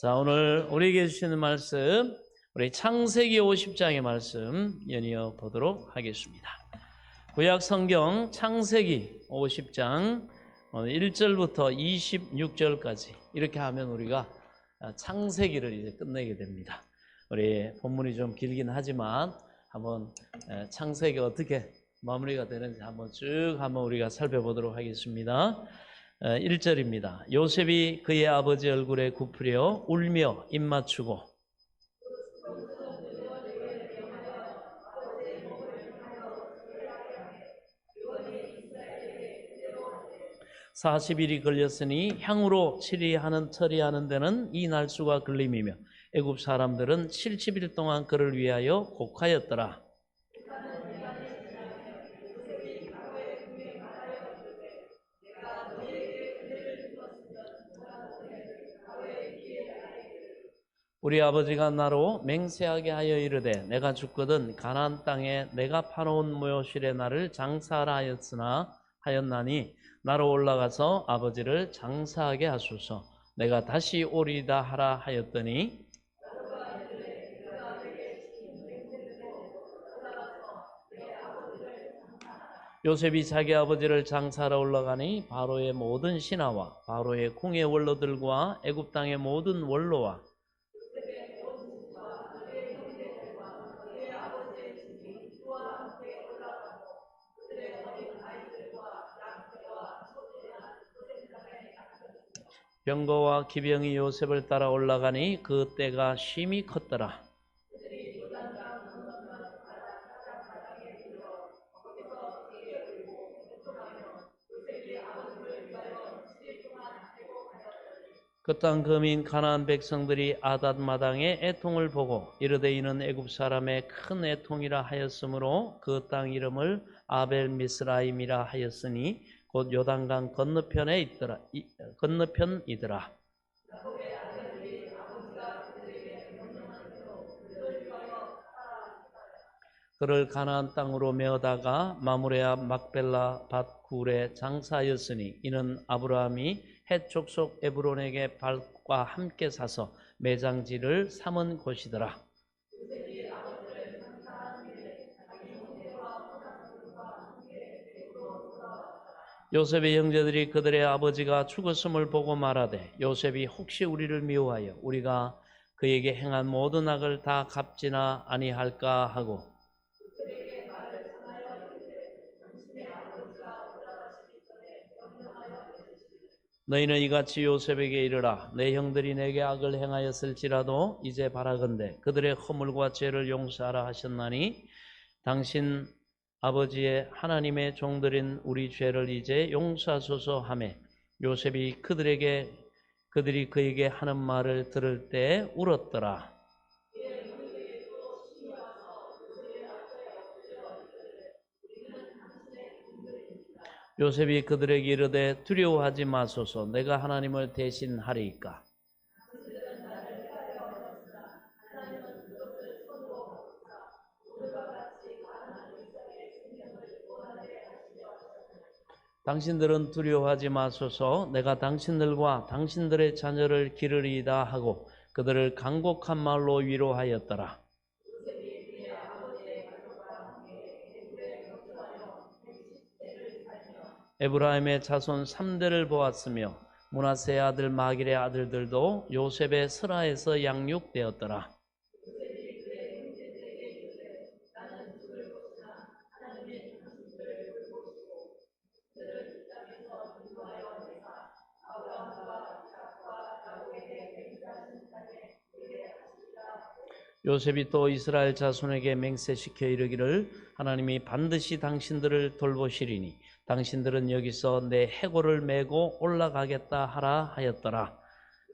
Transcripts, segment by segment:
자, 오늘 우리에게 주시는 말씀, 우리 창세기 50장의 말씀 연이어 보도록 하겠습니다. 구약 성경 창세기 50장 1절부터 26절까지 이렇게 하면 우리가 창세기를 이제 끝내게 됩니다. 우리 본문이 좀 길긴 하지만 한번 창세기 어떻게 마무리가 되는지 한번 우리가 살펴보도록 하겠습니다. 1절입니다. 요셉이 그의 아버지 얼굴에 굽으려 울며 입 맞추고 40일이 걸렸으니 향으로 처리하는 데는 이 날수가 걸림이며 애굽 사람들은 70일 동안 그를 위하여 곡하였더라. 우리 아버지가 나로 맹세하게 하여 이르되 내가 죽거든 가나안 땅에 내가 파놓은 묘실에 나를 장사하라 하였나니 나로 올라가서 아버지를 장사하게 하소서. 내가 다시 오리다 하라 하였더니 요셉이 자기 아버지를 장사하러 올라가니 바로의 모든 신하와 바로의 궁의 원로들과 애굽 땅의 모든 원로와 병거와 기병이 요셉을 따라 올라가니 그 때가 심히 컸더라. 그 땅 거민 가나안 백성들이 아닷 마당의 애통을 보고 이르되 이는 애굽 사람의 큰 애통이라 하였으므로 그 땅 이름을 아벨 미스라임이라 하였으니 곧 요단강 건너편이더라. 그를 가나안 땅으로 메어다가 마므레 앞 막벨라 밭 굴에 장사하였으니 이는 아브라함이 헷 족속 에브론에게 밭과 함께 사서 매장지를 삼은 곳이더라. 요셉의 형제들이 그들의 아버지가 죽었음을 보고 말하되 요셉이 혹시 우리를 미워하여 우리가 그에게 행한 모든 악을 다 갚지나 아니할까 하고 너희는 이같이 요셉에게 이르라. 내 형들이 내게 악을 행하였을지라도 이제 바라건대 그들의 허물과 죄를 용서하라 하셨나니 당신 아버지의 하나님의 종들인 우리 죄를 이제 용서하소서 하며 요셉이 그들이 그에게 하는 말을 들을 때 울었더라. 요셉이 그들에게 이르되 두려워하지 마소서. 내가 하나님을 대신하리이까. 당신들은 두려워하지 마소서. 내가 당신들과 당신들의 자녀를 기르리이다 하고 그들을 간곡한 말로 위로하였더라. 에브라임의 자손 3대를 보았으며 므낫세의 아들 마길의 아들들도 요셉의 스라에서 양육되었더라. 요셉이 또 이스라엘 자손에게 맹세시켜 이르기를 하나님이 반드시 당신들을 돌보시리니 당신들은 여기서 내 해골을 메고 올라가겠다 하라 하였더라.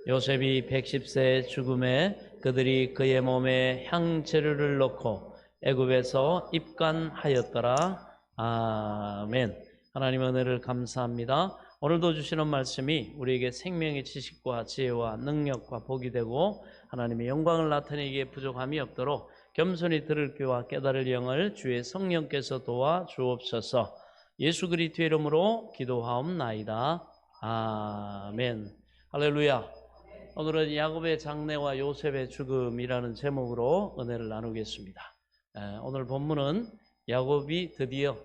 요셉이 110세의 죽음에 그들이 그의 몸에 향재료를 넣고 애굽에서 입간하였더라. 아멘. 하나님 은혜를 감사합니다. 오늘도 주시는 말씀이 우리에게 생명의 지식과 지혜와 능력과 복이 되고 하나님의 영광을 나타내기에 부족함이 없도록 겸손히 들을 귀와 깨달을 영을 주의 성령께서 도와 주옵소서. 예수 그리스도의 이름으로 기도하옵나이다. 아멘. 할렐루야. 오늘은 야곱의 장래와 요셉의 죽음이라는 제목으로 은혜를 나누겠습니다. 오늘 본문은 야곱이 드디어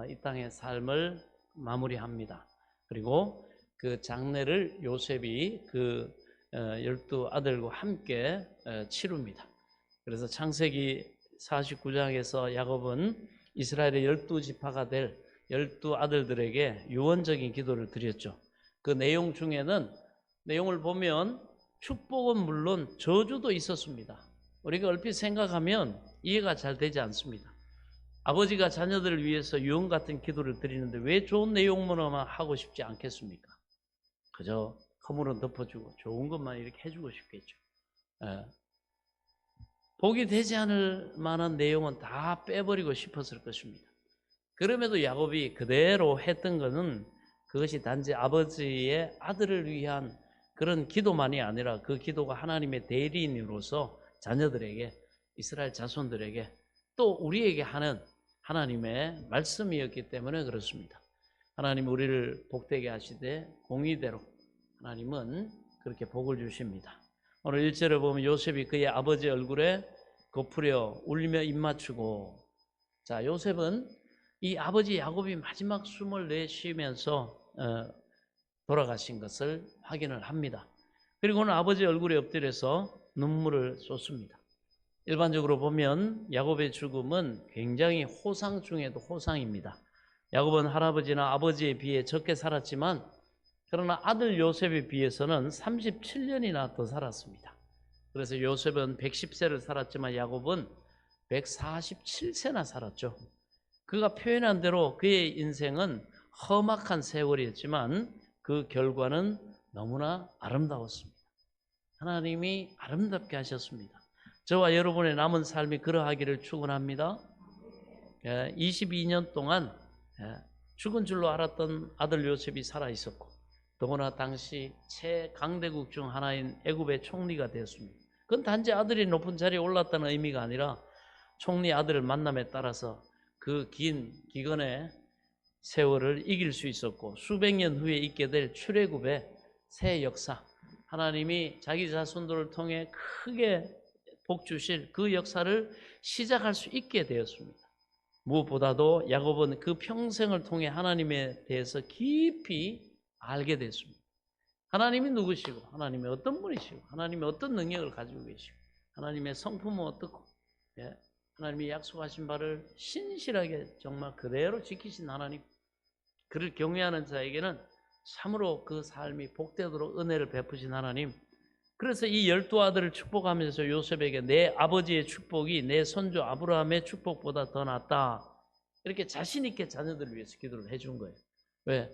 이 땅의 삶을 마무리합니다. 그리고 그 장래를 요셉이 그 12아들과 함께 치룹니다. 그래서 창세기 49장에서 야곱은 이스라엘의 12지파가 될 12아들들에게 유언적인 기도를 드렸죠. 그 내용 중에는 내용을 보면 축복은 물론 저주도 있었습니다. 우리가 얼핏 생각하면 이해가 잘 되지 않습니다. 아버지가 자녀들을 위해서 유언 같은 기도를 드리는데 왜 좋은 내용만 하고 싶지 않겠습니까? 그저 허물은 덮어주고 좋은 것만 이렇게 해주고 싶겠죠. 복이 되지 않을 만한 내용은 다 빼버리고 싶었을 것입니다. 그럼에도 야곱이 그대로 했던 것은 그것이 단지 아버지의 아들을 위한 그런 기도만이 아니라 그 기도가 하나님의 대리인으로서 자녀들에게, 이스라엘 자손들에게 또 우리에게 하는 하나님의 말씀이었기 때문에 그렇습니다. 하나님 우리를 복되게 하시되 공의대로 하나님은 그렇게 복을 주십니다. 오늘 1절에 보면 요셉이 그의 아버지 얼굴에 곱으려 울며 입맞추고, 자, 요셉은 이 아버지 야곱이 마지막 숨을 내쉬면서 돌아가신 것을 확인을 합니다. 그리고는 아버지 얼굴에 엎드려서 눈물을 쏟습니다. 일반적으로 보면 야곱의 죽음은 굉장히 호상 중에도 호상입니다. 야곱은 할아버지나 아버지에 비해 적게 살았지만 그러나 아들 요셉에 비해서는 37년이나 더 살았습니다. 그래서 요셉은 110세를 살았지만 야곱은 147세나 살았죠. 그가 표현한 대로 그의 인생은 험악한 세월이었지만 그 결과는 너무나 아름다웠습니다. 하나님이 아름답게 하셨습니다. 저와 여러분의 남은 삶이 그러하기를 축원합니다. 22년 동안 죽은 줄로 알았던 아들 요셉이 살아있었고 더구나 당시 최강대국 중 하나인 애굽의 총리가 되었습니다. 그건 단지 아들이 높은 자리에 올랐다는 의미가 아니라 총리 아들을 만남에 따라서 그 긴 기근의 세월을 이길 수 있었고 수백 년 후에 있게 될 출애굽의 새 역사, 하나님이 자기 자손들을 통해 크게 복 주실 그 역사를 시작할 수 있게 되었습니다. 무엇보다도 야곱은 그 평생을 통해 하나님에 대해서 깊이 알게 됐습니다. 하나님이 누구시고 하나님이 어떤 분이시고 하나님이 어떤 능력을 가지고 계시고 하나님의 성품은 어떻고 하나님이 약속하신 바를 신실하게 정말 그대로 지키신 하나님, 그를 경외하는 자에게는 참으로 그 삶이 복되도록 은혜를 베푸신 하나님. 그래서 이 12아들을 축복하면서 요셉에게 내 아버지의 축복이 내 선조 아브라함의 축복보다 더 낫다, 이렇게 자신 있게 자녀들을 위해서 기도를 해준 거예요. 왜?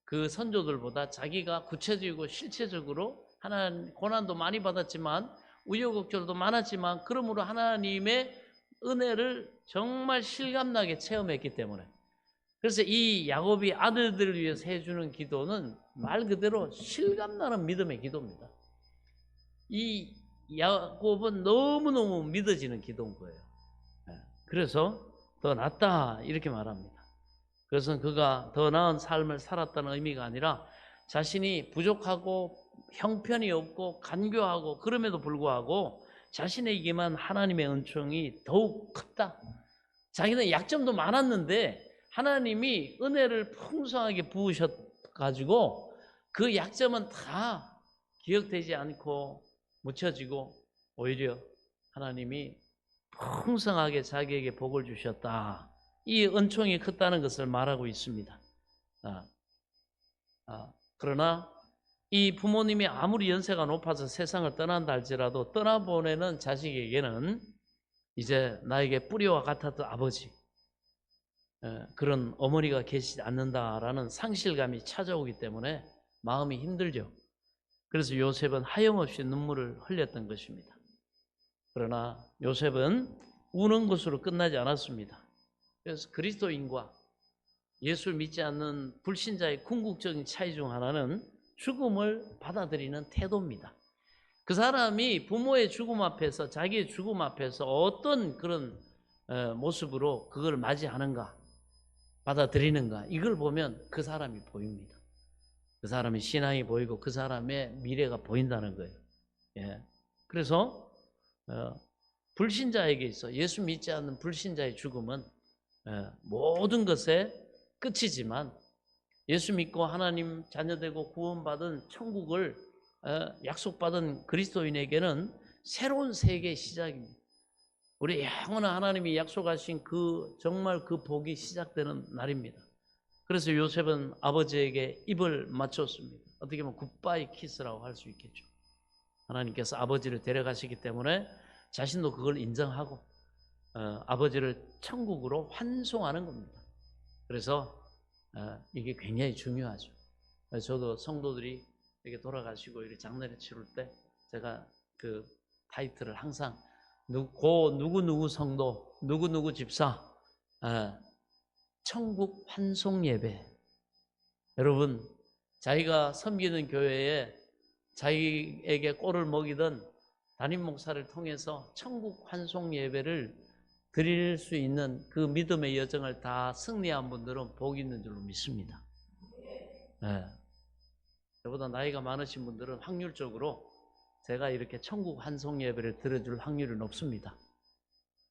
그 선조들보다 자기가 구체적이고 실체적으로 하나님 고난도 많이 받았지만 우여곡절도 많았지만 그러므로 하나님의 은혜를 정말 실감나게 체험했기 때문에, 그래서 이 야곱이 아들들을 위해서 해주는 기도는 말 그대로 실감나는 믿음의 기도입니다. 이 야곱은 너무너무 믿어지는 기도인 거예요. 그래서 더 낫다 이렇게 말합니다. 그것은 그가 더 나은 삶을 살았다는 의미가 아니라 자신이 부족하고 형편이 없고 간교하고 그럼에도 불구하고 자신에게만 하나님의 은총이 더욱 컸다. 자기는 약점도 많았는데 하나님이 은혜를 풍성하게 부으셔가지고 그 약점은 다 기억되지 않고 묻혀지고 오히려 하나님이 풍성하게 자기에게 복을 주셨다. 이 은총이 컸다는 것을 말하고 있습니다. 그러나 이 부모님이 아무리 연세가 높아서 세상을 떠난다 할지라도 떠나보내는 자식에게는 이제 나에게 뿌리와 같았던 아버지, 그런 어머니가 계시지 않는다라는 상실감이 찾아오기 때문에 마음이 힘들죠. 그래서 요셉은 하염없이 눈물을 흘렸던 것입니다. 그러나 요셉은 우는 것으로 끝나지 않았습니다. 그래서 그리스도인과 예수를 믿지 않는 불신자의 궁극적인 차이 중 하나는 죽음을 받아들이는 태도입니다. 그 사람이 부모의 죽음 앞에서, 자기의 죽음 앞에서 어떤 그런 모습으로 그걸 맞이하는가, 받아들이는가, 이걸 보면 그 사람이 보입니다. 그 사람의 신앙이 보이고 그 사람의 미래가 보인다는 거예요. 예. 그래서 불신자에게 있어 예수 믿지 않는 불신자의 죽음은 모든 것의 끝이지만 예수 믿고 하나님 자녀되고 구원받은 천국을 약속받은 그리스도인에게는 새로운 세계의 시작입니다. 우리 영원한 하나님이 약속하신 그 정말 그 복이 시작되는 날입니다. 그래서 요셉은 아버지에게 입을 맞췄습니다. 어떻게 보면 굿바이 키스라고 할 수 있겠죠. 하나님께서 아버지를 데려가시기 때문에 자신도 그걸 인정하고 아버지를 천국으로 환송하는 겁니다. 그래서 이게 굉장히 중요하죠. 저도 성도들이 이렇게 돌아가시고 이렇게 장례를 치를 때 제가 그 타이틀을 항상 누구누구 성도 누구누구 집사 천국 환송 예배. 여러분 자기가 섬기는 교회에 자기에게 꼴을 먹이던 담임 목사를 통해서 천국 환송 예배를 드릴 수 있는 그 믿음의 여정을 다 승리한 분들은 복이 있는 줄로 믿습니다. 저보다 나이가 많으신 분들은 확률적으로 제가 이렇게 천국 환송 예배를 들어줄 확률이 높습니다.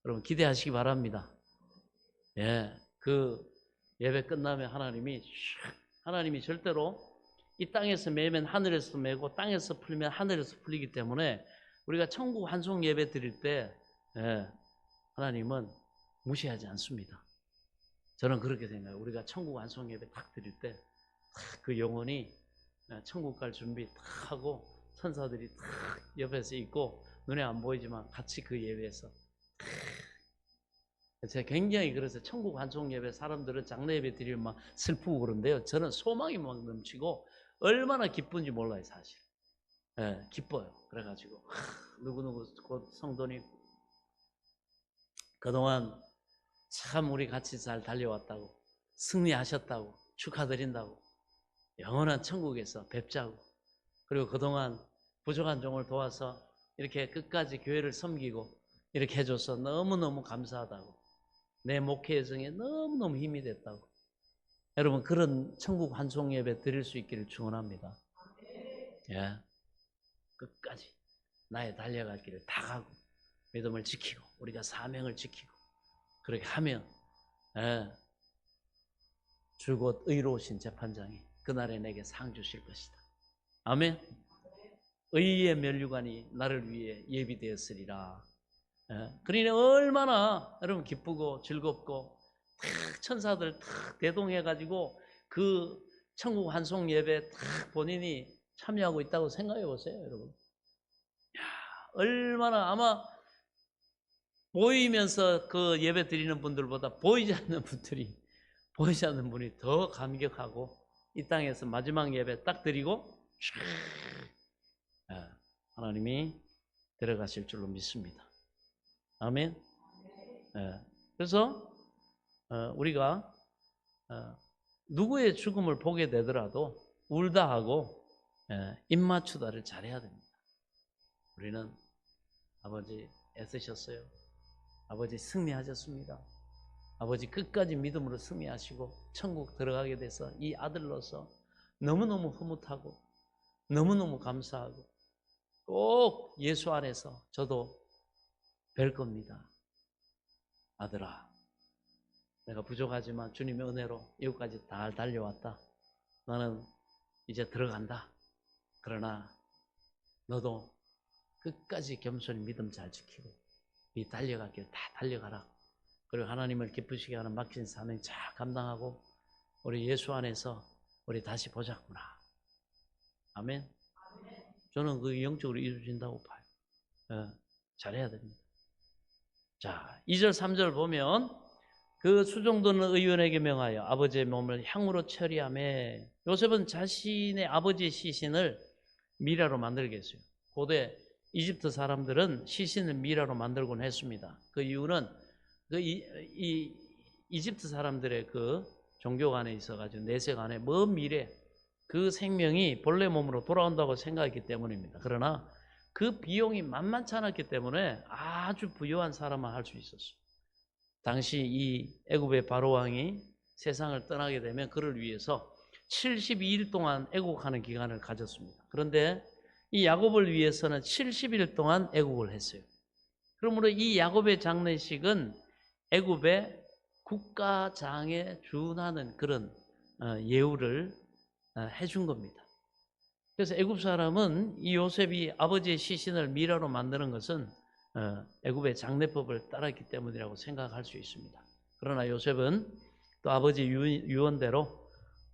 여러분 기대하시기 바랍니다. 그 예배 끝나면 하나님이 절대로 이 땅에서 매면 하늘에서 매고 땅에서 풀면 하늘에서 풀리기 때문에 우리가 천국 환송 예배 드릴 때 하나님은 무시하지 않습니다. 저는 그렇게 생각해요. 우리가 천국 환송 예배 딱 드릴 때 그 영혼이 천국 갈 준비 딱 하고 천사들이 딱 옆에서 있고 눈에 안 보이지만 같이 그 예배에서 제가 굉장히 그래서 천국 환송 예배 사람들은 장례 예배 드리면 막 슬프고 그런데요. 저는 소망이 막 넘치고 얼마나 기쁜지 몰라요, 사실. 기뻐요. 그래가지고 누구누구 성도님 그동안 참 우리 같이 잘 달려왔다고 승리하셨다고 축하드린다고 영원한 천국에서 뵙자고 그리고 그동안 부족한 종을 도와서 이렇게 끝까지 교회를 섬기고 이렇게 해줘서 너무너무 감사하다고 내 목회 여정에 너무너무 힘이 됐다고 여러분 그런 천국 환송 예배 드릴 수 있기를 축원합니다. 끝까지 나의 달려갈 길을 다 가고 믿음을 지키고 우리가 사명을 지키고 그렇게 하면 주곧 의로우신 재판장이 그날에 내게 상 주실 것이다. 아멘. 의의 면류관이 나를 위해 예비되었으리라. 그러니 얼마나 여러분 기쁘고 즐겁고 탁 천사들 탁 대동해가지고 그 천국 환송 예배 탁 본인이 참여하고 있다고 생각해 보세요, 여러분. 얼마나 아마 보이면서 그 예배 드리는 분들보다 보이지 않는 분이 더 감격하고 이 땅에서 마지막 예배 딱 드리고 하나님이 데려가실 줄로 믿습니다. 아멘. 그래서 우리가 누구의 죽음을 보게 되더라도 울다 하고 입맞추다를 잘해야 됩니다. 우리는 아버지 애쓰셨어요. 아버지 승리하셨습니다. 아버지 끝까지 믿음으로 승리하시고 천국 들어가게 돼서 이 아들로서 너무너무 흐뭇하고 너무너무 감사하고 꼭 예수 안에서 저도 뵐 겁니다. 아들아, 내가 부족하지만 주님의 은혜로 여기까지 다 달려왔다. 나는 이제 들어간다. 그러나 너도 끝까지 겸손히 믿음 잘 지키고 이 달려갈 길 다 달려가라. 그리고 하나님을 기쁘시게 하는 맡긴 사명 잘 감당하고 우리 예수 안에서 우리 다시 보자꾸나. 아멘. 저는 그 영적으로 이루어진다고 봐요. 잘해야 됩니다. 자, 2절 3절 보면 그 수종도는 의원에게 명하여 아버지의 몸을 향으로 처리하매 요셉은 자신의 아버지의 시신을 미라로 만들겠어요. 고대 이집트 사람들은 시신을 미라로 만들곤 했습니다. 그 이유는 그 이집트 사람들의 그 종교 안에 있어가지고 내색 안에 먼 미래 그 생명이 본래 몸으로 돌아온다고 생각했기 때문입니다. 그러나 그 비용이 만만치 않았기 때문에 아주 부유한 사람만 할 수 있었어요. 당시 이 애굽의 바로 왕이 세상을 떠나게 되면 그를 위해서 72일 동안 애국하는 기간을 가졌습니다. 그런데 이 야곱을 위해서는 70일 동안 애국을 했어요. 그러므로 이 야곱의 장례식은 애굽의 국가장에 준하는 그런 예우를 해준 겁니다. 그래서 애굽 사람은 이 요셉이 아버지의 시신을 미라로 만드는 것은 애굽의 장례법을 따랐기 때문이라고 생각할 수 있습니다. 그러나 요셉은 또 아버지 유언대로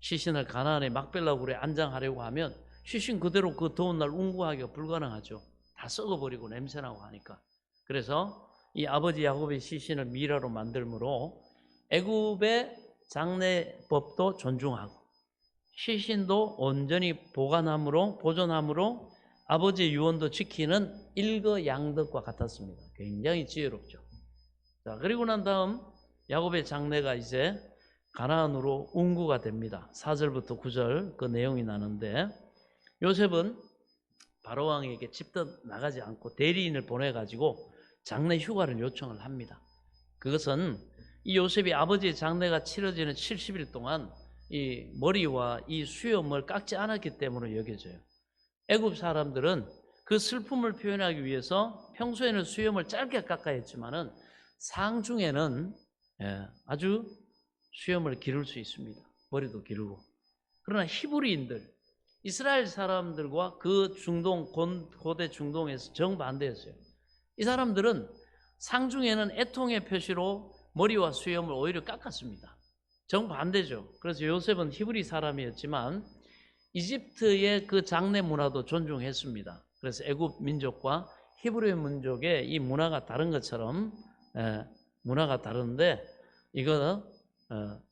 시신을 가나안의 막벨라굴에 안장하려고 하면 시신 그대로 그 더운 날 운구하기가 불가능하죠. 다 썩어버리고 냄새나고 하니까. 그래서 이 아버지 야곱의 시신을 미라로 만들므로 애굽의 장례법도 존중하고 시신도 온전히 보존함으로 아버지의 유언도 지키는 일거양득과 같았습니다. 굉장히 지혜롭죠. 자, 그리고 난 다음 야곱의 장례가 이제 가나안으로 운구가 됩니다. 4절부터 9절 그 내용이 나는데 요셉은 바로 왕에게 집도 나가지 않고 대리인을 보내가지고 장례 휴가를 요청을 합니다. 그것은 이 요셉이 아버지의 장례가 치러지는 70일 동안 이 머리와 이 수염을 깎지 않았기 때문에 여겨져요. 애굽 사람들은 그 슬픔을 표현하기 위해서 평소에는 수염을 짧게 깎아 했지만은 상중에는 아주 수염을 기를 수 있습니다. 머리도 기르고. 그러나 히브리인들, 이스라엘 사람들과 그 고대 중동에서 정반대였어요. 이 사람들은 상중에는 애통의 표시로 머리와 수염을 오히려 깎았습니다. 정반대죠. 그래서 요셉은 히브리 사람이었지만 이집트의 그 장례 문화도 존중했습니다. 그래서 애굽 민족과 히브리 민족의 이 문화가 다른 것처럼 문화가 다른데 이거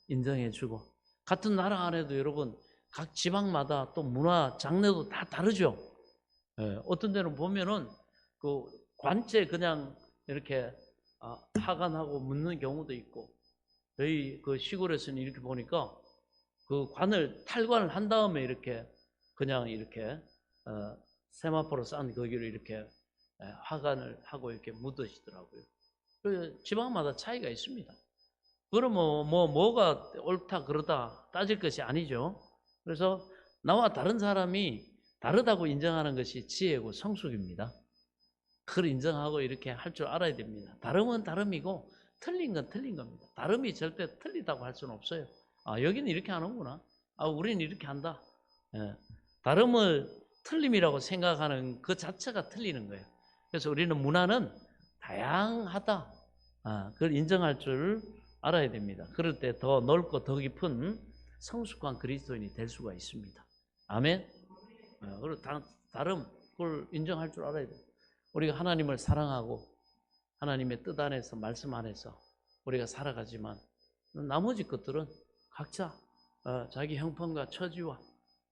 인정해주고 같은 나라 안에도 여러분 각 지방마다 또 문화 장례도 다 다르죠. 어떤 데는 보면은 그 관째 그냥 이렇게 하관하고 묻는 경우도 있고 저희 그 시골에서는 이렇게 보니까 그 관을 탈관을 한 다음에 이렇게 그냥 이렇게 세마포로 싼 거기를 이렇게 화관을 하고 이렇게 묻으시더라고요. 그 지방마다 차이가 있습니다. 그러면 뭐가 옳다 그러다 따질 것이 아니죠. 그래서 나와 다른 사람이 다르다고 인정하는 것이 지혜고 성숙입니다. 그걸 인정하고 이렇게 할 줄 알아야 됩니다. 다름은 다름이고 틀린 건 틀린 겁니다. 다름이 절대 틀리다고 할 수는 없어요. 여기는 이렇게 하는구나. 우리는 이렇게 한다. 다름을 틀림이라고 생각하는 그 자체가 틀리는 거예요. 그래서 우리는 문화는 다양하다. 그걸 인정할 줄 알아야 됩니다. 그럴 때 더 넓고 더 깊은 성숙한 그리스도인이 될 수가 있습니다. 아멘. 그리고 다름 그걸 인정할 줄 알아야 돼요. 우리가 하나님을 사랑하고 하나님의 뜻 안에서 말씀 안에서 우리가 살아가지만 나머지 것들은 각자 자기 형편과 처지와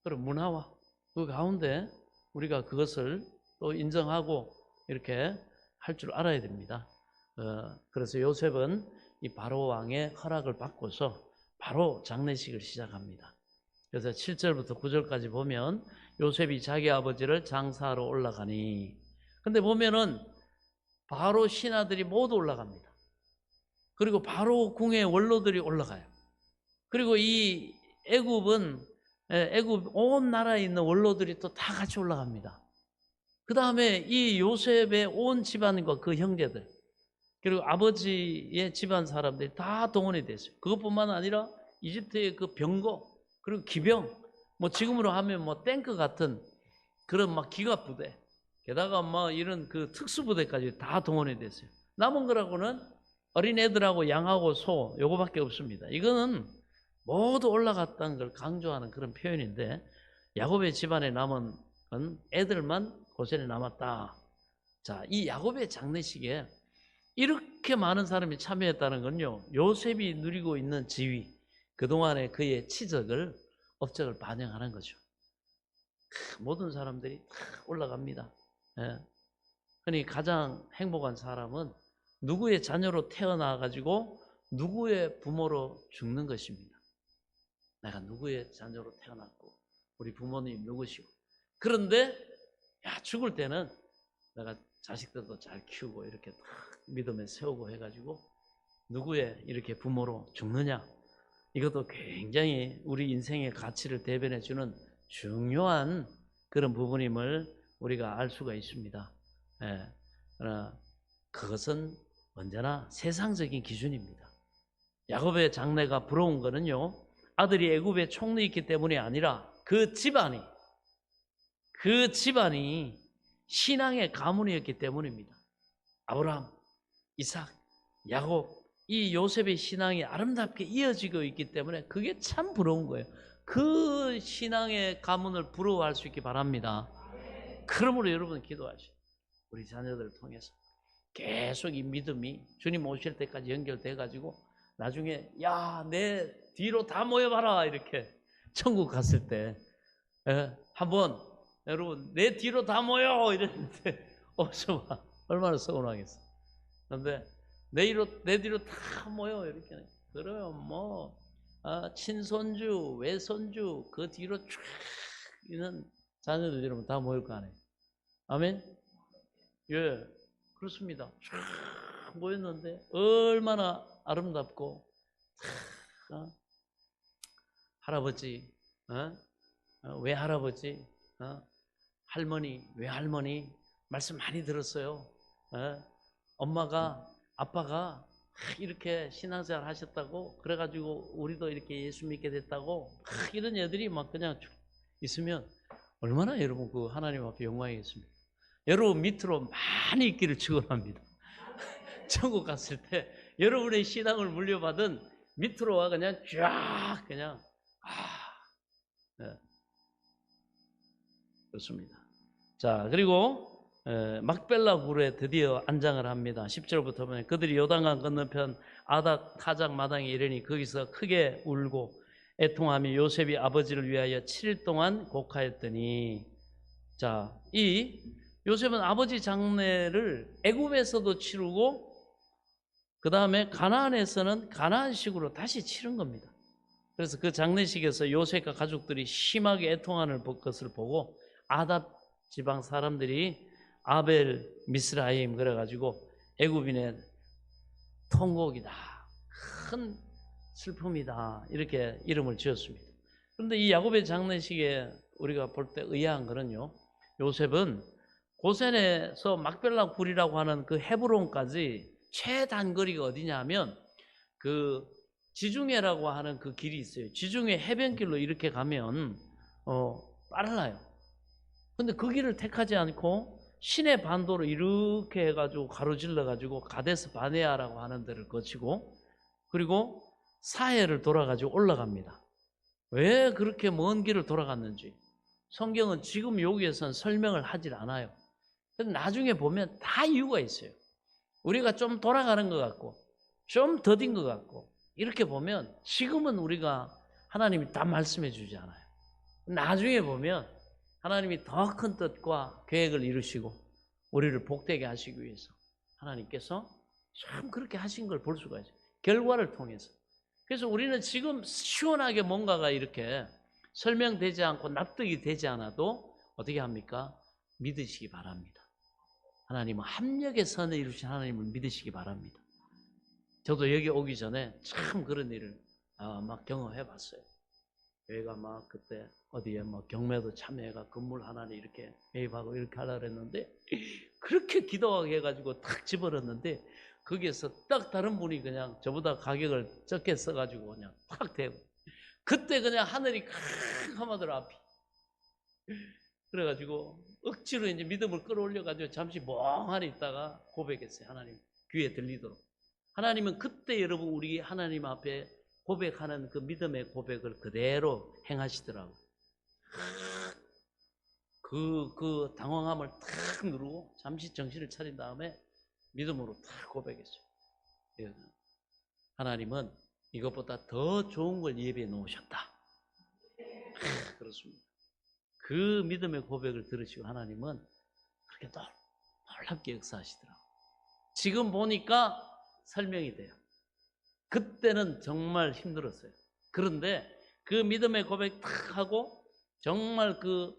그런 문화와 그 가운데 우리가 그것을 또 인정하고 이렇게 할 줄 알아야 됩니다. 그래서 요셉은 이 바로 왕의 허락을 받고서 바로 장례식을 시작합니다. 그래서 7절부터 9절까지 보면 요셉이 자기 아버지를 장사하러 올라가니 근데 보면은 바로 신하들이 모두 올라갑니다. 그리고 바로 궁의 원로들이 올라가요. 그리고 이 애굽은 애굽 온 나라에 있는 원로들이 또 다 같이 올라갑니다. 그 다음에 이 요셉의 온 집안과 그 형제들 그리고 아버지의 집안 사람들이 다 동원이 됐어요. 그것뿐만 아니라 이집트의 그 병거 그리고 기병 뭐 지금으로 하면 뭐 탱크 같은 그런 막 기갑 부대 게다가 뭐 이런 그 특수부대까지 다 동원이 됐어요. 남은 거라고는 어린애들하고 양하고 소 요거밖에 없습니다. 이거는 모두 올라갔다는 걸 강조하는 그런 표현인데 야곱의 집안에 남은 건 애들만 고센에 남았다. 자, 이 야곱의 장례식에 이렇게 많은 사람이 참여했다는 건요 요셉이 누리고 있는 지위 그동안의 그의 업적을 반영하는 거죠. 모든 사람들이 다 올라갑니다. 그러니 가장 행복한 사람은 누구의 자녀로 태어나가지고 누구의 부모로 죽는 것입니다. 내가 누구의 자녀로 태어났고 우리 부모님 누구시고 그런데 죽을 때는 내가 자식들도 잘 키우고 이렇게 딱 믿음에 세우고 해가지고 누구의 이렇게 부모로 죽느냐 이것도 굉장히 우리 인생의 가치를 대변해주는 중요한 그런 부분임을 우리가 알 수가 있습니다. 예. 그러나 그것은 언제나 세상적인 기준입니다. 야곱의 장래가 부러운 거는요, 아들이 애굽의 총리이기 때문이 아니라 그 집안이 신앙의 가문이었기 때문입니다. 아브라함, 이삭, 야곱, 이 요셉의 신앙이 아름답게 이어지고 있기 때문에 그게 참 부러운 거예요. 그 신앙의 가문을 부러워할 수 있기 바랍니다. 그러므로 여러분 기도하시오. 우리 자녀들을 통해서 계속 이 믿음이 주님 오실 때까지 연결돼 가지고 나중에 야, 내 뒤로 다 모여봐라 이렇게 천국 갔을 때 한번 여러분 내 뒤로 다 모여 이랬는데 없어봐 얼마나 서운하겠어. 그런데 내 뒤로 다 모여 이렇게 그러면 뭐 친손주 외손주 그 뒤로 쫙 있는 자녀들 여러분 다 모일 거 아니에요. 아멘. 예, 그렇습니다. 쫙 모였는데 얼마나 아름답고 할아버지 외할아버지 할머니 외할머니 말씀 많이 들었어요. 엄마가 아빠가 이렇게 신앙생활 하셨다고 그래가지고 우리도 이렇게 예수 믿게 됐다고 이런 애들이 막 그냥 있으면 얼마나 여러분 그 하나님 앞에 영광이겠습니까? 여러분 밑으로 많이 있기를 축원합니다. 천국 갔을 때 여러분의 신앙을 물려받은 밑으로 와 그냥 쫙 그냥 네. 그렇습니다. 자, 그리고 막벨라 굴에 드디어 안장을 합니다. 10절부터 보면 그들이 요단강 건너편 아닥 타작 마당에 이르니 거기서 크게 울고 애통하며 요셉이 아버지를 위하여 7일 동안 곡하였더니, 자, 이 요셉은 아버지 장례를 애굽에서도 치르고 그 다음에 가나안에서는 가나안식으로 다시 치른 겁니다. 그래서 그 장례식에서 요셉과 가족들이 심하게 애통하는 것을 보고 아답 지방 사람들이 아벨 미스라임 그래가지고 애굽인의 통곡이다, 큰 슬픔이다 이렇게 이름을 지었습니다. 그런데 이 야곱의 장례식에 우리가 볼 때 의아한 거는요, 요셉은 고센에서 막벨라 굴이라고 하는 그 헤브론까지 최단거리가 어디냐 하면 그 지중해라고 하는 그 길이 있어요. 지중해 해변길로 이렇게 가면 빨라요. 근데 그 길을 택하지 않고 시내 반도로 이렇게 해가지고 가로질러 가지고 가데스 바네아라고 하는 데를 거치고 그리고 사해를 돌아가지고 올라갑니다. 왜 그렇게 먼 길을 돌아갔는지 성경은 지금 여기에선 설명을 하질 않아요. 근데 나중에 보면 다 이유가 있어요. 우리가 좀 돌아가는 것 같고 좀 더딘 것 같고 이렇게 보면 지금은 우리가 하나님이 다 말씀해 주지 않아요. 나중에 보면 하나님이 더 큰 뜻과 계획을 이루시고 우리를 복되게 하시기 위해서 하나님께서 참 그렇게 하신 걸 볼 수가 있어요. 결과를 통해서. 그래서 우리는 지금 시원하게 뭔가가 이렇게 설명되지 않고 납득이 되지 않아도 어떻게 합니까? 믿으시기 바랍니다. 하나님은 합력의 선을 이루신 하나님을 믿으시기 바랍니다. 저도 여기 오기 전에 참 그런 일을 막 경험해 봤어요. 저희가 막 그때 어디에 뭐 경매도 참여해가 건물 하나를 이렇게 매입하고 이렇게 하려고 했는데 그렇게 기도하게 해가지고 탁 집어넣었는데 거기에서 딱 다른 분이 그냥 저보다 가격을 적게 써가지고 그냥 탁 대고 그때 그냥 하늘이 칵 하마들 앞이 그래가지고 억지로 이제 믿음을 끌어올려가지고 잠시 멍하니 있다가 고백했어요. 하나님 귀에 들리도록. 하나님은 그때 여러분 우리 하나님 앞에 고백하는 그 믿음의 고백을 그대로 행하시더라고요. 그 당황함을 탁 누르고 잠시 정신을 차린 다음에 믿음으로 탁 고백했어요. 하나님은 이것보다 더 좋은 걸 예비해 놓으셨다. 그렇습니다. 그 믿음의 고백을 들으시고 하나님은 그렇게 놀랍게 역사하시더라고요. 지금 보니까 설명이 돼요. 그때는 정말 힘들었어요. 그런데 그 믿음의 고백 탁 하고 정말 그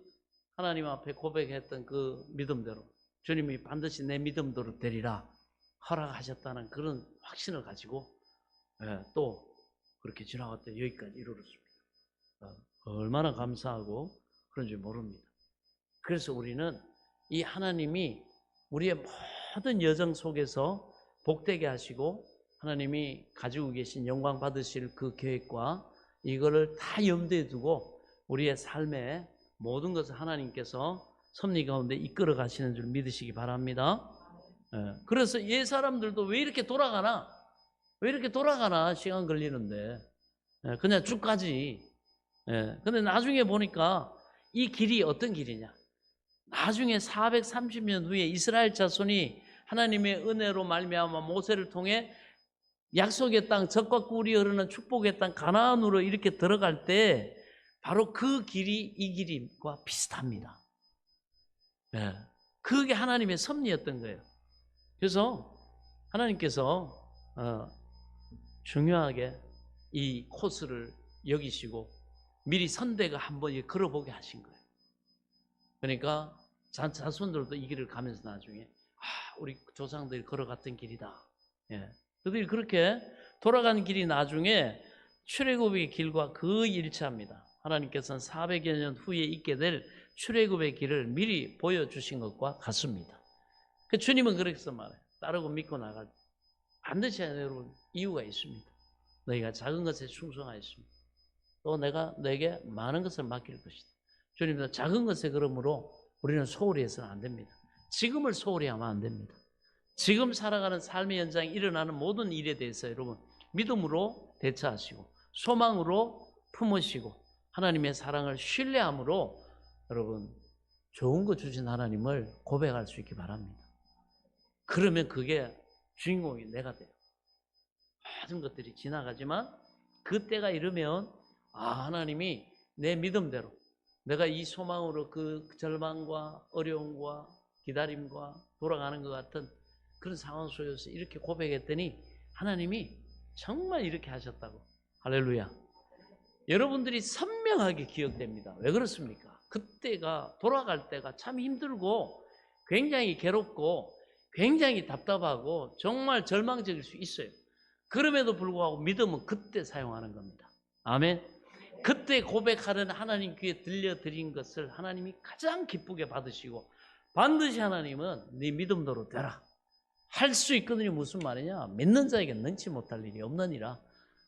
하나님 앞에 고백했던 그 믿음대로 주님이 반드시 내 믿음대로 되리라 허락하셨다는 그런 확신을 가지고 또 그렇게 지나갔다 여기까지 이르렀습니다. 얼마나 감사하고 그런지 모릅니다. 그래서 우리는 이 하나님이 우리의 모든 여정 속에서 복되게 하시고 하나님이 가지고 계신 영광 받으실 그 계획과 이거를 다 염두에 두고 우리의 삶의 모든 것을 하나님께서 섭리 가운데 이끌어 가시는 줄 믿으시기 바랍니다. 그래서 옛 사람들도 왜 이렇게 돌아가나? 왜 이렇게 돌아가나? 시간 걸리는데 그냥 쭉 가지. 근데 나중에 보니까 이 길이 어떤 길이냐? 나중에 430년 후에 이스라엘 자손이 하나님의 은혜로 말미암아 모세를 통해 약속의 땅, 젖과 꿀이 흐르는 축복의 땅 가나안으로 이렇게 들어갈 때 바로 그 길이 이 길과 비슷합니다. 그게 하나님의 섭리였던 거예요. 그래서 하나님께서 중요하게 이 코스를 여기시고 미리 선대가 한번 걸어보게 하신 거예요. 그러니까 자손들도 이 길을 가면서 나중에 우리 조상들이 걸어갔던 길이다. 그들이 그렇게 돌아간 길이 나중에 출애굽의 길과 거의 일치합니다. 하나님께서는 400여 년 후에 있게 될 출애굽의 길을 미리 보여주신 것과 같습니다. 그 주님은 그렇게 말해요. 따르고 믿고 나갈 때 반드시 여러분 이유가 있습니다. 너희가 작은 것에 충성하였습니다. 또 내가 너에게 많은 것을 맡길 것이다. 주님도 작은 것에 그러므로 우리는 소홀히 해서는 안 됩니다. 지금을 소홀히 하면 안 됩니다. 지금 살아가는 삶의 현장에 일어나는 모든 일에 대해서 여러분 믿음으로 대처하시고 소망으로 품으시고 하나님의 사랑을 신뢰함으로 여러분 좋은 거 주신 하나님을 고백할 수 있기 바랍니다. 그러면 그게 주인공이 내가 돼요. 모든 것들이 지나가지만 그때가 이르면 하나님이 내 믿음대로 내가 이 소망으로 그 절망과 어려움과 기다림과 돌아가는 것 같은 그런 상황 속에서 이렇게 고백했더니 하나님이 정말 이렇게 하셨다고. 할렐루야. 여러분들이 선명하게 기억됩니다. 왜 그렇습니까? 그때가 돌아갈 때가 참 힘들고 굉장히 괴롭고 굉장히 답답하고 정말 절망적일 수 있어요. 그럼에도 불구하고 믿음은 그때 사용하는 겁니다. 아멘. 그때 고백하는 하나님 귀에 들려드린 것을 하나님이 가장 기쁘게 받으시고 반드시 하나님은 네 믿음대로 되라. 할 수 있거든요. 무슨 말이냐? 믿는 자에게 능치 못할 일이 없느니라.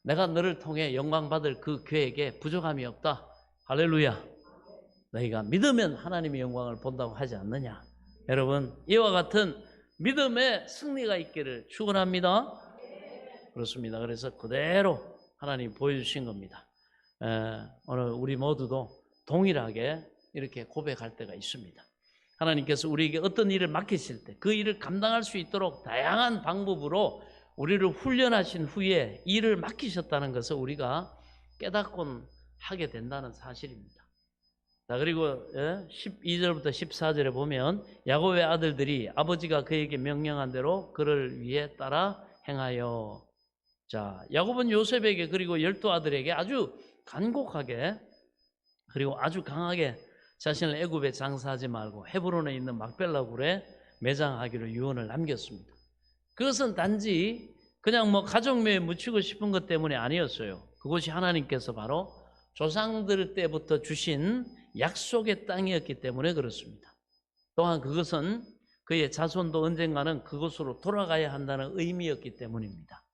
내가 너를 통해 영광 받을 그 계획에 부족함이 없다. 할렐루야. 너희가 믿으면 하나님의 영광을 본다고 하지 않느냐. 여러분 이와 같은 믿음의 승리가 있기를 축원합니다. 그렇습니다. 그래서 그대로 하나님 보여주신 겁니다. 오늘 우리 모두도 동일하게 이렇게 고백할 때가 있습니다. 하나님께서 우리에게 어떤 일을 맡기실 때 그 일을 감당할 수 있도록 다양한 방법으로 우리를 훈련하신 후에 일을 맡기셨다는 것을 우리가 깨닫곤 하게 된다는 사실입니다. 자, 그리고 12절부터 14절에 보면 야곱의 아들들이 아버지가 그에게 명령한 대로 그를 위해 따라 행하여. 자, 야곱은 요셉에게 그리고 12 아들에게 아주 간곡하게 그리고 아주 강하게 자신을 애굽에 장사하지 말고 헤브론에 있는 막벨라 굴에 매장하기로 유언을 남겼습니다. 그것은 단지 그냥 가족묘에 묻히고 싶은 것 때문이 아니었어요. 그것이 하나님께서 바로 조상들 때부터 주신 약속의 땅이었기 때문에 그렇습니다. 또한 그것은 그의 자손도 언젠가는 그곳으로 돌아가야 한다는 의미였기 때문입니다.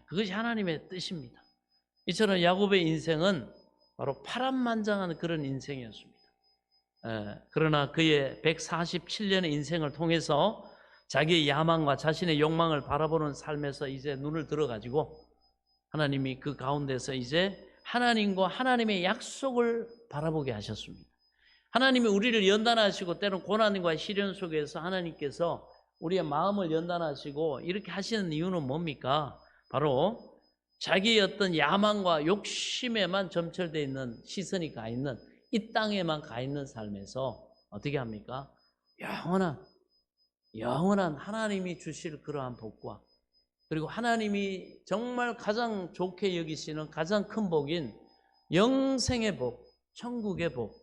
그것이 하나님의 뜻입니다. 이처럼 야곱의 인생은 바로 파란만장한 그런 인생이었습니다. 그러나 그의 147년의 인생을 통해서 자기의 야망과 자신의 욕망을 바라보는 삶에서 이제 눈을 들어가지고 하나님이 그 가운데서 이제 하나님과 하나님의 약속을 바라보게 하셨습니다. 하나님이 우리를 연단하시고 때로는 고난과 시련 속에서 하나님께서 우리의 마음을 연단하시고 이렇게 하시는 이유는 뭡니까? 바로 자기의 어떤 야망과 욕심에만 점철되어 있는 시선이 가 있는 이 땅에만 가 있는 삶에서 어떻게 합니까? 영원한 하나님이 주실 그러한 복과 그리고 하나님이 정말 가장 좋게 여기시는 가장 큰 복인 영생의 복, 천국의 복,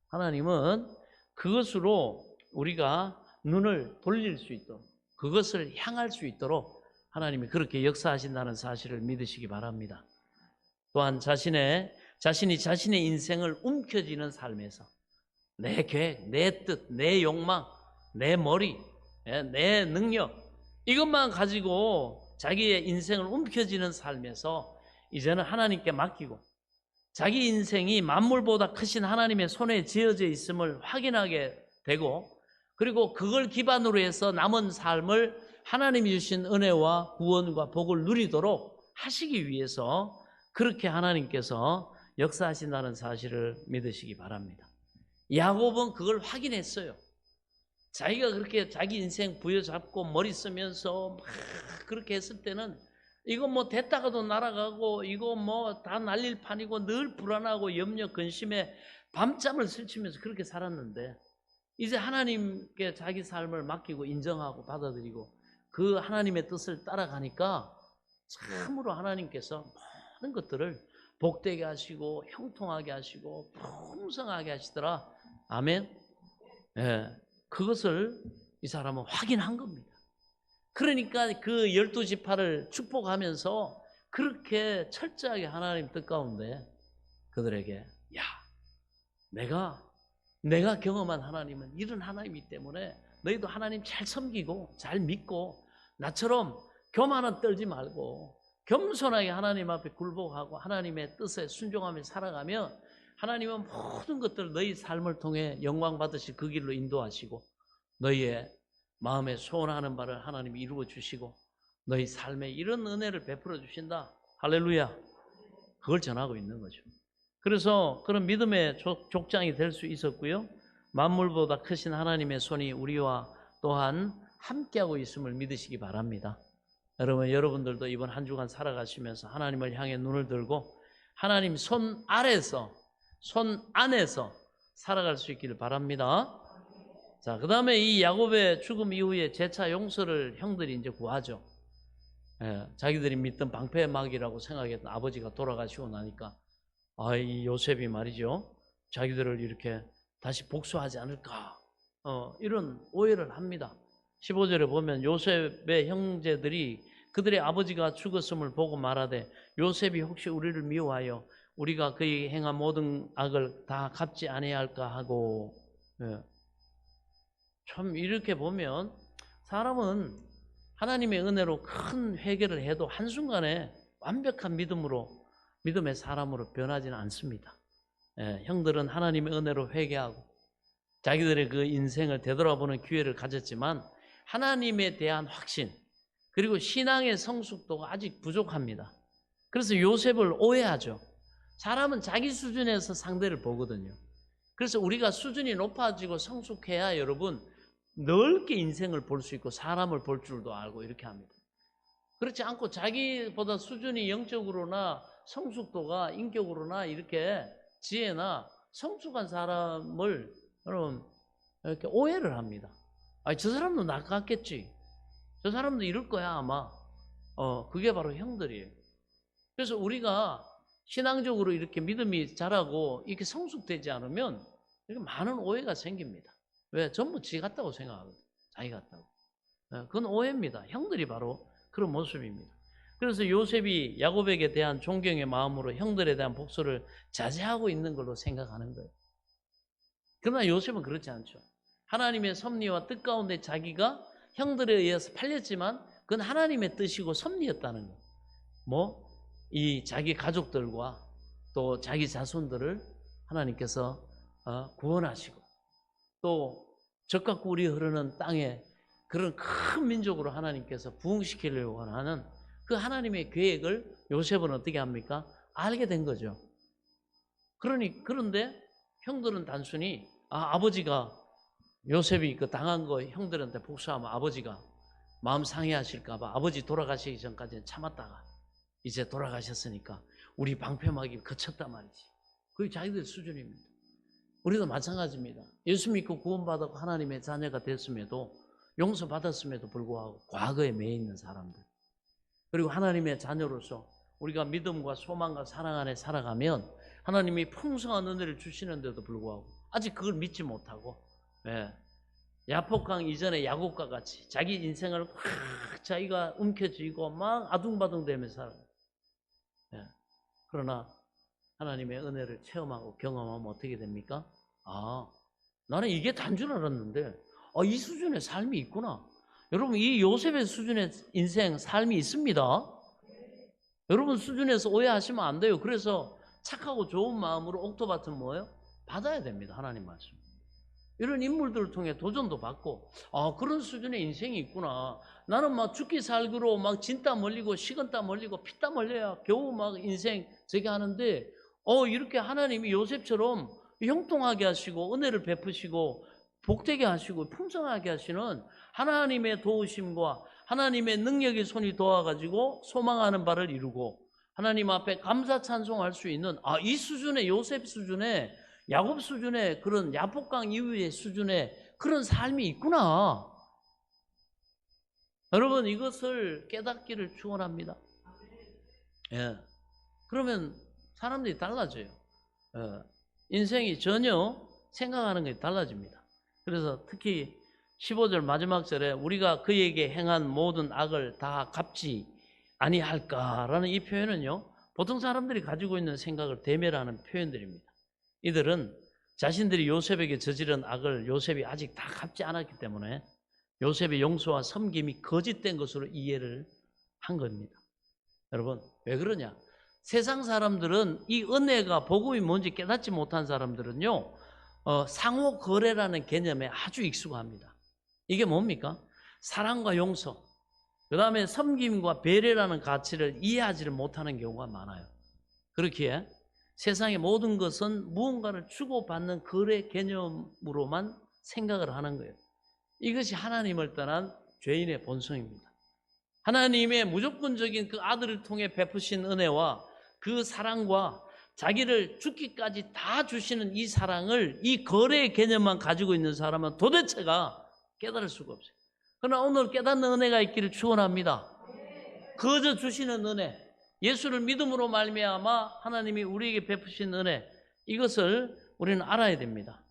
하나님은 그것으로 우리가 눈을 돌릴 수 있도록 그것을 향할 수 있도록 하나님이 그렇게 역사하신다는 사실을 믿으시기 바랍니다. 또한 자신이 자신의 인생을 움켜쥐는 삶에서 내 계획, 내 뜻, 내 욕망, 내 머리, 내 능력 이것만 가지고 자기의 인생을 움켜쥐는 삶에서 이제는 하나님께 맡기고 자기 인생이 만물보다 크신 하나님의 손에 지어져 있음을 확인하게 되고 그리고 그걸 기반으로 해서 남은 삶을 하나님이 주신 은혜와 구원과 복을 누리도록 하시기 위해서 그렇게 하나님께서 역사하신다는 사실을 믿으시기 바랍니다. 야곱은 그걸 확인했어요. 자기가 그렇게 자기 인생 부여잡고 머리 쓰면서 막 그렇게 했을 때는 이거 뭐 됐다가도 날아가고 이거 뭐 다 날릴 판이고 늘 불안하고 염려 근심에 밤잠을 설치면서 그렇게 살았는데 이제 하나님께 자기 삶을 맡기고 인정하고 받아들이고 그 하나님의 뜻을 따라가니까 참으로 하나님께서 모든 것들을 복되게 하시고 형통하게 하시고 풍성하게 하시더라. 아멘. 예, 그것을 이 사람은 확인한 겁니다. 그러니까 그 12지파를 축복하면서 그렇게 철저하게 하나님 뜻 가운데 그들에게 야, 내가 경험한 하나님은 이런 하나님이기 때문에 너희도 하나님 잘 섬기고 잘 믿고 나처럼 교만은 떨지 말고 겸손하게 하나님 앞에 굴복하고 하나님의 뜻에 순종하며 살아가면 하나님은 모든 것들을 너희 삶을 통해 영광 받으실 그 길로 인도하시고 너희의 마음에 소원하는 바를 하나님이 이루어 주시고 너희 삶에 이런 은혜를 베풀어 주신다. 할렐루야. 그걸 전하고 있는 거죠. 그래서 그런 믿음의 족장이 될 수 있었고요. 만물보다 크신 하나님의 손이 우리와 또한 함께하고 있음을 믿으시기 바랍니다. 여러분들도 이번 한 주간 살아가시면서 하나님을 향해 눈을 들고 하나님 손 아래서 손 안에서 살아갈 수 있기를 바랍니다. 자, 그 다음에 이 야곱의 죽음 이후에 재차 용서를 형들이 이제 구하죠. 자기들이 믿던 방패막이라고 생각했던 아버지가 돌아가시고 나니까 이 요셉이 말이죠. 자기들을 이렇게 다시 복수하지 않을까 이런 오해를 합니다. 15절에 보면 요셉의 형제들이 그들의 아버지가 죽었음을 보고 말하되 요셉이 혹시 우리를 미워하여 우리가 그의 행한 모든 악을 다 갚지 아니할까 하고 참 이렇게 보면 사람은 하나님의 은혜로 큰 회개를 해도 한순간에 완벽한 믿음의 사람으로 변하지는 않습니다. 형들은 하나님의 은혜로 회개하고 자기들의 그 인생을 되돌아보는 기회를 가졌지만 하나님에 대한 확신 그리고 신앙의 성숙도가 아직 부족합니다. 그래서 요셉을 오해하죠. 사람은 자기 수준에서 상대를 보거든요. 그래서 우리가 수준이 높아지고 성숙해야 여러분 넓게 인생을 볼 수 있고 사람을 볼 줄도 알고 이렇게 합니다. 그렇지 않고 자기보다 수준이 영적으로나 성숙도가 인격으로나 이렇게 지혜나 성숙한 사람을 여러분 이렇게 오해를 합니다. 저 사람도 나 같겠지. 저 사람도 이럴 거야 아마. 그게 바로 형들이에요. 그래서 우리가 신앙적으로 이렇게 믿음이 자라고 이렇게 성숙되지 않으면 이렇게 많은 오해가 생깁니다. 왜? 전부 지 같다고 생각하거든. 자기 같다고. 그건 오해입니다. 형들이 바로 그런 모습입니다. 그래서 요셉이 야곱에게 대한 존경의 마음으로 형들에 대한 복수를 자제하고 있는 걸로 생각하는 거예요. 그러나 요셉은 그렇지 않죠. 하나님의 섭리와 뜻 가운데 자기가 형들에 의해서 팔렸지만 그건 하나님의 뜻이고 섭리였다는 거예요. 이 자기 가족들과 또 자기 자손들을 하나님께서 구원하시고 또 젖과 꿀이 흐르는 땅에 그런 큰 민족으로 하나님께서 부흥시키려고 하는 그 하나님의 계획을 요셉은 어떻게 합니까? 알게 된 거죠. 그런데 형들은 단순히 아버지가 요셉이 그 당한 거 형들한테 복수하면 아버지가 마음 상해하실까 봐 아버지 돌아가시기 전까지는 참았다가 이제 돌아가셨으니까 우리 방패막이 거쳤단 말이지. 그게 자기들 수준입니다. 우리도 마찬가지입니다. 예수 믿고 구원받았고 하나님의 자녀가 됐음에도 용서받았음에도 불구하고 과거에 매여 있는 사람들 그리고 하나님의 자녀로서 우리가 믿음과 소망과 사랑 안에 살아가면 하나님이 풍성한 은혜를 주시는데도 불구하고 아직 그걸 믿지 못하고 야폭강 이전에 야곱과 같이 자기 인생을 확 자기가 움켜쥐고 막 아둥바둥 되면서 살아요. 그러나 하나님의 은혜를 체험하고 경험하면 어떻게 됩니까? 나는 이게 단 줄 알았는데 이 수준의 삶이 있구나. 여러분, 이 요셉의 수준의 인생 삶이 있습니다. 여러분 수준에서 오해하시면 안 돼요. 그래서 착하고 좋은 마음으로 옥토밭은 뭐예요? 받아야 됩니다. 하나님 말씀. 이런 인물들을 통해 도전도 받고, 그런 수준의 인생이 있구나. 나는 막 죽기 살기로 막 진땀 흘리고 식은땀 흘리고 피땀 흘려야 겨우 막 인생 저기 하는데, 이렇게 하나님이 요셉처럼 형통하게 하시고 은혜를 베푸시고 복되게 하시고 풍성하게 하시는 하나님의 도우심과 하나님의 능력의 손이 도와가지고 소망하는 바를 이루고 하나님 앞에 감사 찬송할 수 있는 이 수준의 요셉 수준의 야곱 수준의 그런 야복강 이후의 수준의 그런 삶이 있구나. 여러분, 이것을 깨닫기를 축원합니다. 예. 그러면 사람들이 달라져요. 인생이 전혀 생각하는 게 달라집니다. 그래서 특히 15절 마지막 절에 우리가 그에게 행한 모든 악을 다 갚지 아니할까라는 이 표현은요, 보통 사람들이 가지고 있는 생각을 대멸하는 표현들입니다. 이들은 자신들이 요셉에게 저지른 악을 요셉이 아직 다 갚지 않았기 때문에 요셉의 용서와 섬김이 거짓된 것으로 이해를 한 겁니다. 여러분, 왜 그러냐? 세상 사람들은 이 은혜가 복음이 뭔지 깨닫지 못한 사람들은요, 상호 거래라는 개념에 아주 익숙합니다. 이게 뭡니까? 사랑과 용서, 그 다음에 섬김과 배려라는 가치를 이해하지를 못하는 경우가 많아요. 그렇기에 세상의 모든 것은 무언가를 주고받는 거래 개념으로만 생각을 하는 거예요. 이것이 하나님을 떠난 죄인의 본성입니다. 하나님의 무조건적인 그 아들을 통해 베푸신 은혜와 그 사랑과 자기를 죽기까지 다 주시는 이 사랑을 이 거래의 개념만 가지고 있는 사람은 도대체가 깨달을 수가 없어요. 그러나 오늘 깨닫는 은혜가 있기를 축원합니다. 거저 주시는 은혜, 예수를 믿음으로 말미암아 하나님이 우리에게 베푸신 은혜, 이것을 우리는 알아야 됩니다.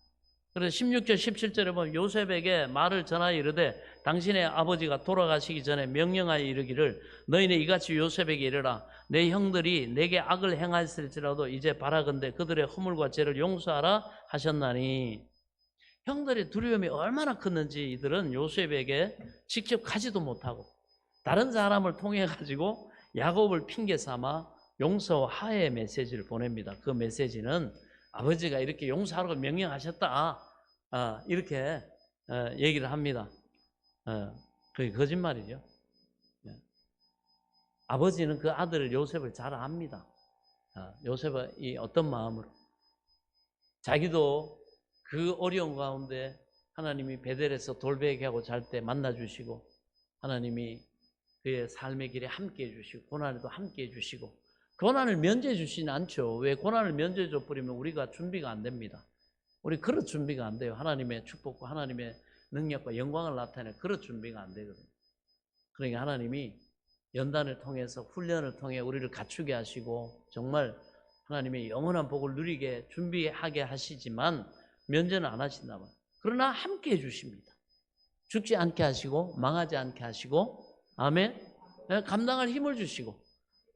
그래서 16절 17절에 보면 요셉에게 말을 전하여 이르되 당신의 아버지가 돌아가시기 전에 명령하여 이르기를 너희는 이같이 요셉에게 이르라 내 형들이 내게 악을 행하였을지라도 이제 바라건대 그들의 허물과 죄를 용서하라 하셨나니. 형들의 두려움이 얼마나 컸는지 이들은 요셉에게 직접 가지도 못하고 다른 사람을 통해 가지고 야곱을 핑계 삼아 용서와 화해의 메시지를 보냅니다. 그 메시지는 아버지가 이렇게 용서하라고 명령하셨다, 이렇게 얘기를 합니다. 그게 거짓말이죠. 아버지는 그 아들 요셉을 잘 압니다. 요셉은 이 어떤 마음으로 자기도 그 어려운 가운데 하나님이 베델에서 돌베개하고 잘 때 만나주시고 하나님이 그의 삶의 길에 함께해 주시고 고난에도 함께해 주시고 고난을 면제해 주시진 않죠. 왜 고난을 면제해 줘 버리면 우리가 준비가 안 됩니다. 우리 그릇 준비가 안 돼요. 하나님의 축복과 하나님의 능력과 영광을 나타낼 그릇 준비가 안 되거든요. 그러니까 하나님이 연단을 통해서 훈련을 통해 우리를 갖추게 하시고 정말 하나님의 영원한 복을 누리게 준비하게 하시지만 면제는 안 하신다 말이에요. 그러나 함께해 주십니다. 죽지 않게 하시고 망하지 않게 하시고 아멘. 감당할 힘을 주시고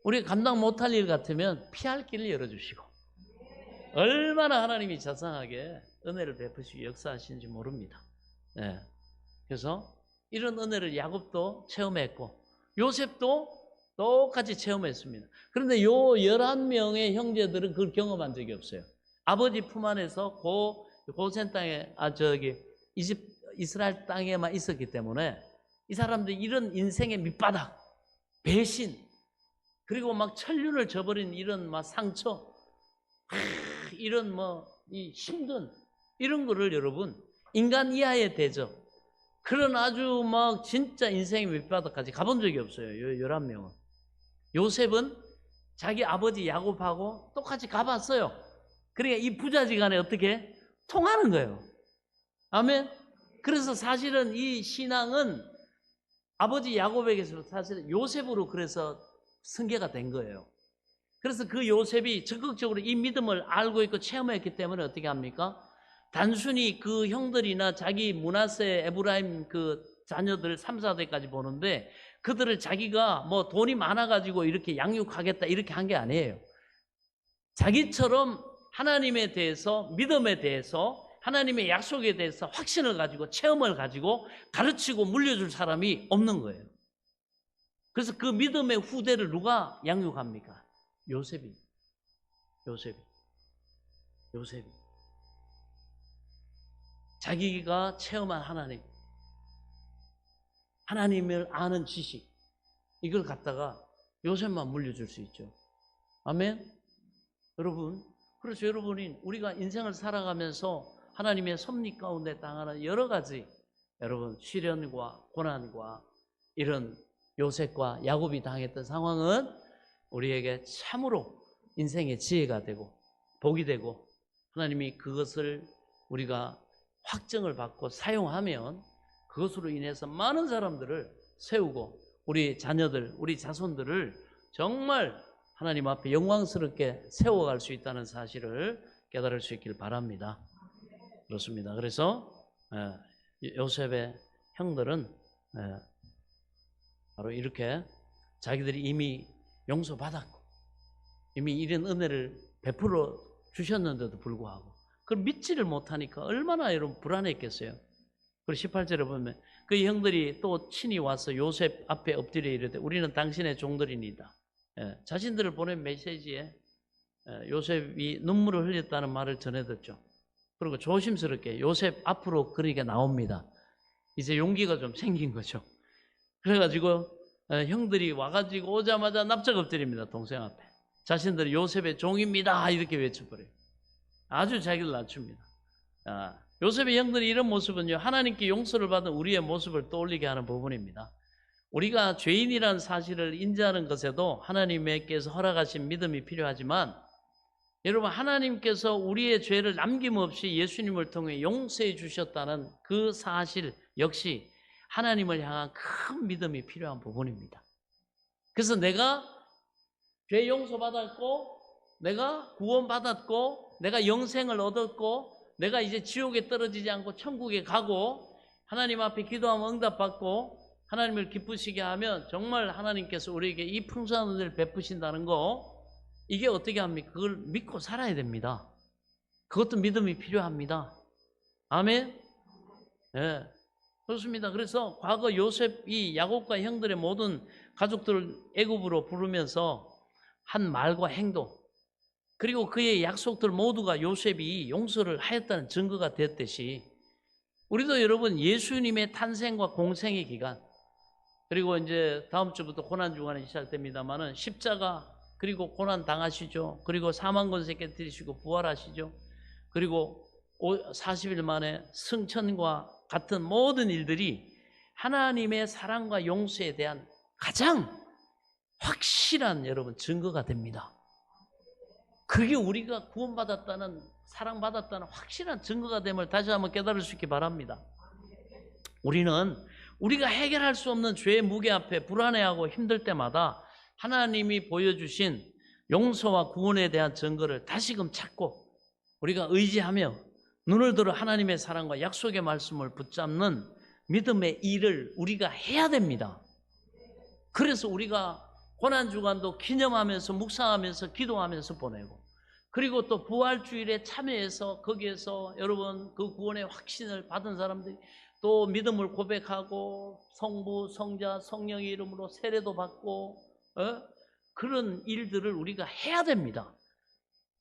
우리가 감당 못할 일 같으면 피할 길을 열어주시고 얼마나 하나님이 자상하게 은혜를 베푸시고 역사하시는지 모릅니다. 네. 그래서 이런 은혜를 야곱도 체험했고 요셉도 똑같이 체험했습니다. 그런데 요 11명의 형제들은 그걸 경험한 적이 없어요. 아버지 품 안에서 고센 땅에 이스라엘 땅에만 있었기 때문에 이 사람들이 이런 인생의 밑바닥, 배신, 그리고 막 천륜을 저버린 이런 막 상처, 이런 이 힘든 이런 거를 여러분 인간 이하의 대접, 그런 아주 막 진짜 인생의 밑바닥까지 가본 적이 없어요. 11명은. 요셉은 자기 아버지 야곱하고 똑같이 가봤어요. 그러니까 이 부자지간에 어떻게 통하는 거예요. 아멘. 그래서 사실은 이 신앙은 아버지 야곱에게서 사실 요셉으로 그래서 승계가 된 거예요. 그래서 그 요셉이 적극적으로 이 믿음을 알고 있고 체험했기 때문에 어떻게 합니까? 단순히 그 형들이나 자기 므낫세 에브라임 그 자녀들 3, 4대까지 보는데 그들을 자기가 돈이 많아가지고 이렇게 양육하겠다 이렇게 한 게 아니에요. 자기처럼 하나님에 대해서 믿음에 대해서 하나님의 약속에 대해서 확신을 가지고 체험을 가지고 가르치고 물려줄 사람이 없는 거예요. 그래서 그 믿음의 후대를 누가 양육합니까? 요셉이. 자기가 체험한 하나님을 아는 지식, 이걸 갖다가 요셉만 물려줄 수 있죠. 아멘? 여러분, 그렇죠. 여러분이 우리가 인생을 살아가면서 하나님의 섭리 가운데 당하는 여러 가지 여러분 시련과 고난과 이런 요셉과 야곱이 당했던 상황은 우리에게 참으로 인생의 지혜가 되고 복이 되고 하나님이 그것을 우리가 확정을 받고 사용하면 그것으로 인해서 많은 사람들을 세우고 우리 자녀들, 우리 자손들을 정말 하나님 앞에 영광스럽게 세워갈 수 있다는 사실을 깨달을 수 있길 바랍니다. 그렇습니다. 그래서 요셉의 형들은 바로 이렇게 자기들이 이미 용서받았고 이미 이런 은혜를 베풀어 주셨는데도 불구하고 그걸 믿지를 못하니까 얼마나 여러분 불안했겠어요. 그리고 18절에 보면 그 형들이 또 친히 와서 요셉 앞에 엎드려 이르되 우리는 당신의 종들이니이다. 자신들을 보낸 메시지에 요셉이 눈물을 흘렸다는 말을 전해 듣죠. 그리고 조심스럽게 요셉 앞으로 그러니까 나옵니다. 이제 용기가 좀 생긴 거죠. 그래가지고 형들이 와가지고 오자마자 납작 엎드립니다. 동생 앞에. 자신들이 요셉의 종입니다 이렇게 외쳐버려요. 아주 자기를 낮춥니다. 요셉의 형들이 이런 모습은요, 하나님께 용서를 받은 우리의 모습을 떠올리게 하는 부분입니다. 우리가 죄인이라는 사실을 인지하는 것에도 하나님께서 허락하신 믿음이 필요하지만 여러분 하나님께서 우리의 죄를 남김없이 예수님을 통해 용서해 주셨다는 그 사실 역시 하나님을 향한 큰 믿음이 필요한 부분입니다. 그래서 내가 죄 용서받았고 내가 구원받았고 내가 영생을 얻었고 내가 이제 지옥에 떨어지지 않고 천국에 가고 하나님 앞에 기도하면 응답받고 하나님을 기쁘시게 하면 정말 하나님께서 우리에게 이 풍성한 은혜를 베푸신다는 거 이게 어떻게 합니까? 그걸 믿고 살아야 됩니다. 그것도 믿음이 필요합니다. 아멘? 네, 그렇습니다. 그래서 과거 요셉이 야곱과 형들의 모든 가족들을 애굽으로 부르면서 한 말과 행동 그리고 그의 약속들 모두가 요셉이 용서를 하였다는 증거가 됐듯이 우리도 여러분 예수님의 탄생과 공생의 기간 그리고 이제 다음 주부터 고난 주간이 시작됩니다만은 십자가 그리고 고난 당하시죠. 그리고 사망 권세 깨뜨리시고 부활하시죠. 그리고 40일 만에 승천과 같은 모든 일들이 하나님의 사랑과 용서에 대한 가장 확실한 여러분 증거가 됩니다. 그게 우리가 구원받았다는 사랑받았다는 확실한 증거가 됨을 다시 한번 깨달을 수 있기 바랍니다. 우리는 우리가 해결할 수 없는 죄의 무게 앞에 불안해하고 힘들 때마다 하나님이 보여주신 용서와 구원에 대한 증거를 다시금 찾고 우리가 의지하며 눈을 들어 하나님의 사랑과 약속의 말씀을 붙잡는 믿음의 일을 우리가 해야 됩니다. 그래서 우리가 고난주간도 기념하면서 묵상하면서 기도하면서 보내고 그리고 또 부활주일에 참여해서 거기에서 여러분 그 구원의 확신을 받은 사람들이 또 믿음을 고백하고 성부, 성자, 성령의 이름으로 세례도 받고 그런 일들을 우리가 해야 됩니다.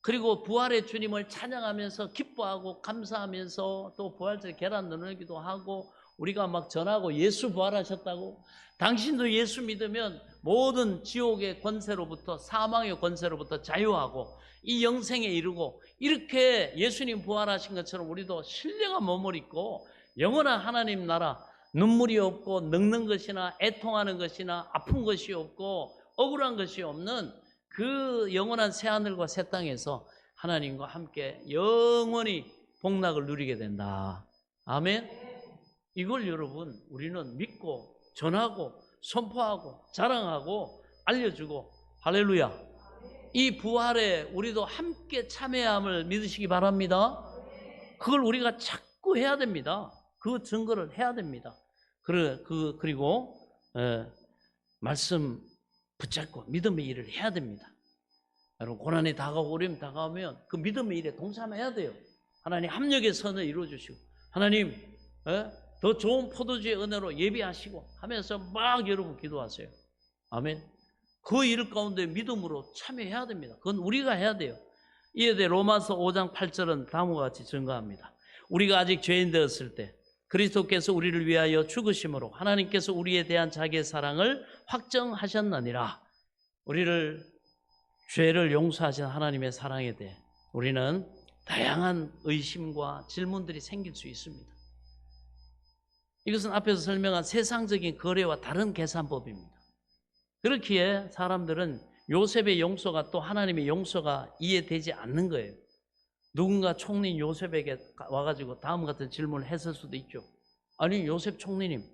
그리고 부활의 주님을 찬양하면서 기뻐하고 감사하면서 또 부활절 계란 나누기도 하고 우리가 막 전하고 예수 부활하셨다고 당신도 예수 믿으면 모든 지옥의 권세로부터 사망의 권세로부터 자유하고 이 영생에 이르고 이렇게 예수님 부활하신 것처럼 우리도 신령한 몸을 입고 영원한 하나님 나라 눈물이 없고 늙는 것이나 애통하는 것이나 아픈 것이 없고 억울한 것이 없는 그 영원한 새하늘과 새 땅에서 하나님과 함께 영원히 복락을 누리게 된다. 아멘. 이걸 여러분 우리는 믿고 전하고 선포하고 자랑하고 알려주고 할렐루야. 이 부활에 우리도 함께 참여함을 믿으시기 바랍니다. 그걸 우리가 자꾸 해야 됩니다. 그 증거를 해야 됩니다. 그리고 말씀 붙잡고 믿음의 일을 해야 됩니다. 여러분 고난이 다가오고 어려움이 다가오면 그 믿음의 일에 동참해야 돼요. 하나님 합력의 선을 이루어주시고 하나님 더 좋은 포도주의 은혜로 예비하시고 하면서 막 여러분 기도하세요. 아멘. 그 일 가운데 믿음으로 참여해야 됩니다. 그건 우리가 해야 돼요. 이에 대해 로마서 5장 8절은 다음과 같이 증거합니다. 우리가 아직 죄인 되었을 때 그리스도께서 우리를 위하여 죽으심으로 하나님께서 우리에 대한 자기의 사랑을 확정하셨느니라. 우리를 죄를 용서하신 하나님의 사랑에 대해 우리는 다양한 의심과 질문들이 생길 수 있습니다. 이것은 앞에서 설명한 세상적인 거래와 다른 계산법입니다. 그렇기에 사람들은 요셉의 용서가 또 하나님의 용서가 이해되지 않는 거예요. 누군가 총리인 요셉에게 와가지고 다음 같은 질문을 했을 수도 있죠. 아니 요셉 총리님,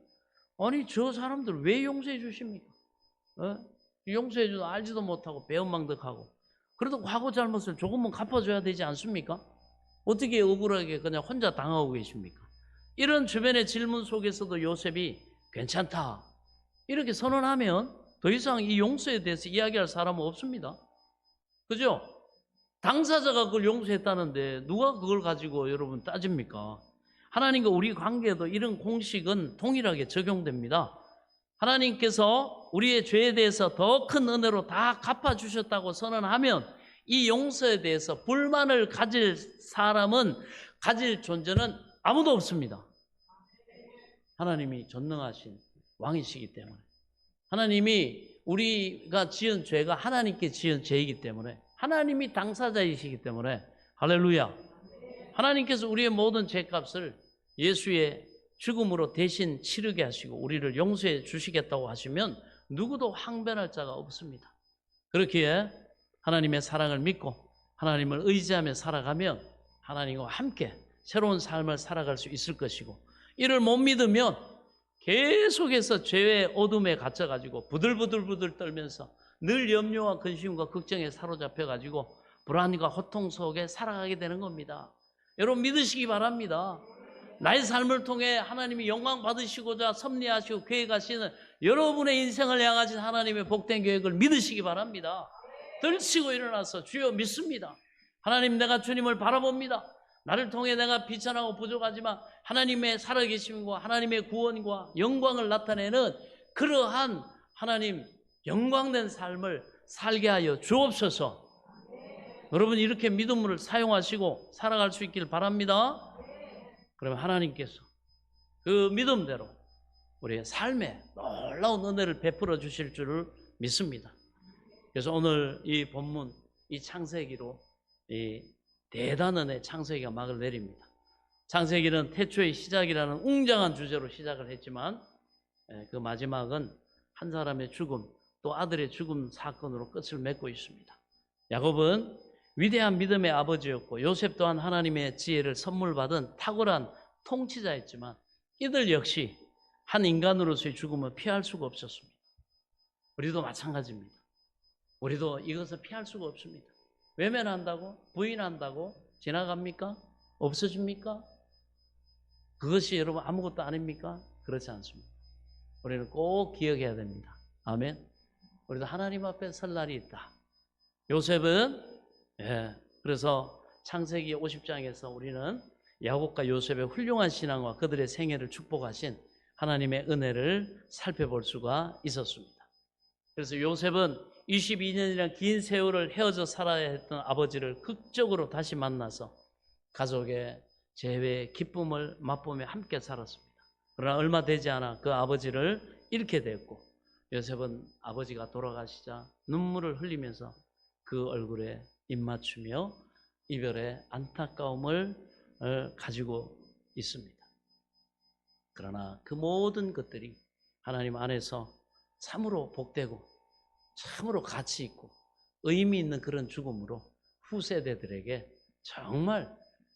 아니 저 사람들 왜 용서해 주십니까? 용서해 주도 알지도 못하고 배은망덕하고 그래도 과거 잘못을 조금은 갚아줘야 되지 않습니까? 어떻게 억울하게 그냥 혼자 당하고 계십니까? 이런 주변의 질문 속에서도 요셉이 괜찮다 이렇게 선언하면 더 이상 이 용서에 대해서 이야기할 사람은 없습니다. 그죠? 당사자가 그걸 용서했다는데 누가 그걸 가지고 여러분 따집니까? 하나님과 우리 관계에도 이런 공식은 동일하게 적용됩니다. 하나님께서 우리의 죄에 대해서 더 큰 은혜로 다 갚아주셨다고 선언하면 이 용서에 대해서 불만을 가질 사람은, 가질 존재는 아무도 없습니다. 하나님이 전능하신 왕이시기 때문에, 하나님이 우리가 지은 죄가 하나님께 지은 죄이기 때문에, 하나님이 당사자이시기 때문에, 할렐루야, 하나님께서 우리의 모든 죄값을 예수의 죽음으로 대신 치르게 하시고 우리를 용서해 주시겠다고 하시면 누구도 항변할 자가 없습니다. 그렇기에 하나님의 사랑을 믿고 하나님을 의지하며 살아가면 하나님과 함께 새로운 삶을 살아갈 수 있을 것이고, 이를 못 믿으면 계속해서 죄의 어둠에 갇혀가지고 부들부들 떨면서 늘 염려와 근심과 걱정에 사로잡혀가지고 불안과 고통 속에 살아가게 되는 겁니다. 여러분 믿으시기 바랍니다. 나의 삶을 통해 하나님이 영광 받으시고자 섭리하시고 계획하시는 여러분의 인생을 향하신 하나님의 복된 계획을 믿으시기 바랍니다. 들치고 일어나서 주여 믿습니다. 하나님, 내가 주님을 바라봅니다. 나를 통해 내가 비천하고 부족하지만 하나님의 살아계심과 하나님의 구원과 영광을 나타내는 그러한 하나님 영광된 삶을 살게 하여 주옵소서. 여러분 이렇게 믿음을 사용하시고 살아갈 수 있길 바랍니다. 그러면 하나님께서 그 믿음대로 우리의 삶에 놀라운 은혜를 베풀어 주실 줄을 믿습니다. 그래서 오늘 이 본문, 이 창세기로 이 대단한 창세기가 막을 내립니다. 창세기는 태초의 시작이라는 웅장한 주제로 시작을 했지만 그 마지막은 한 사람의 죽음, 또 아들의 죽음 사건으로 끝을 맺고 있습니다. 야곱은 위대한 믿음의 아버지였고 요셉 또한 하나님의 지혜를 선물 받은 탁월한 통치자였지만 이들 역시 한 인간으로서의 죽음을 피할 수가 없었습니다. 우리도 마찬가지입니다. 우리도 이것을 피할 수가 없습니다. 외면한다고, 부인한다고 지나갑니까? 없어집니까? 그것이 여러분 아무것도 아닙니까? 그렇지 않습니다. 우리는 꼭 기억해야 됩니다. 아멘. 우리도 하나님 앞에 설 날이 있다. 요셉은 그래서 창세기 50장에서 우리는 야곱과 요셉의 훌륭한 신앙과 그들의 생애를 축복하신 하나님의 은혜를 살펴볼 수가 있었습니다. 그래서 요셉은 22년이란 긴 세월을 헤어져 살아야 했던 아버지를 극적으로 다시 만나서 가족의 재회의 기쁨을 맛보며 함께 살았습니다. 그러나 얼마 되지 않아 그 아버지를 잃게 되었고, 요셉은 아버지가 돌아가시자 눈물을 흘리면서 그 얼굴에 입맞추며 이별의 안타까움을 가지고 있습니다. 그러나 그 모든 것들이 하나님 안에서 참으로 복되고 참으로 가치 있고 의미 있는 그런 죽음으로 후세대들에게 정말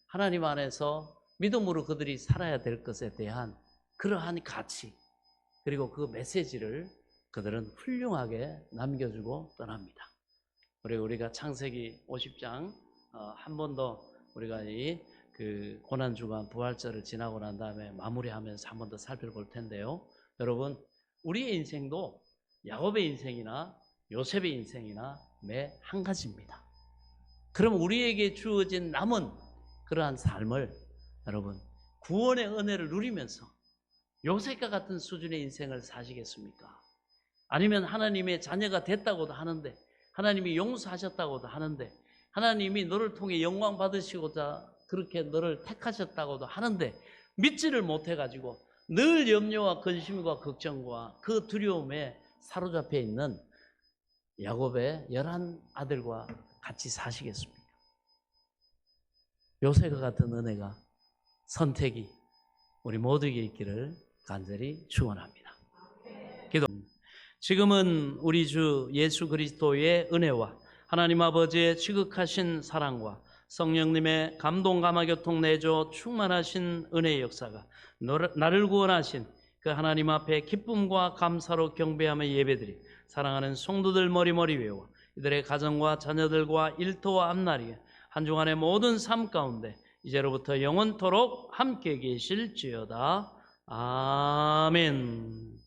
하나님 안에서 믿음으로 그들이 살아야 될 것에 대한 그러한 가치, 그리고 그 메시지를 그들은 훌륭하게 남겨주고 떠납니다. 우리가 창세기 50장 한 번 더 우리가 그 고난주간 부활절을 지나고 난 다음에 마무리하면서 한 번 더 살펴볼 텐데요. 여러분, 우리의 인생도 야곱의 인생이나 요셉의 인생이나 매 한 가지입니다. 그럼 우리에게 주어진 남은 그러한 삶을 여러분 구원의 은혜를 누리면서 요셉과 같은 수준의 인생을 사시겠습니까? 아니면 하나님의 자녀가 됐다고도 하는데, 하나님이 용서하셨다고도 하는데, 하나님이 너를 통해 영광 받으시고자 그렇게 너를 택하셨다고도 하는데 믿지를 못해가지고 늘 염려와 근심과 걱정과 그 두려움에 사로잡혀 있는 야곱의 11아들과 같이 사시겠습니까? 요셉과 같은 은혜가, 선택이 우리 모두에게 있기를 간절히 축원합니다. 기도. 지금은 우리 주 예수 그리스도의 은혜와 하나님 아버지의 지극하신 사랑과 성령님의 감동 감화교통 내조 충만하신 은혜의 역사가 나를 구원하신 그 하나님 앞에 기쁨과 감사로 경배하며 예배드리 사랑하는 성도들 머리머리 외워 이들의 가정과 자녀들과 일터와 앞날이 한 주간의 모든 삶 가운데 이제로부터 영원토록 함께 계실지어다. 아멘.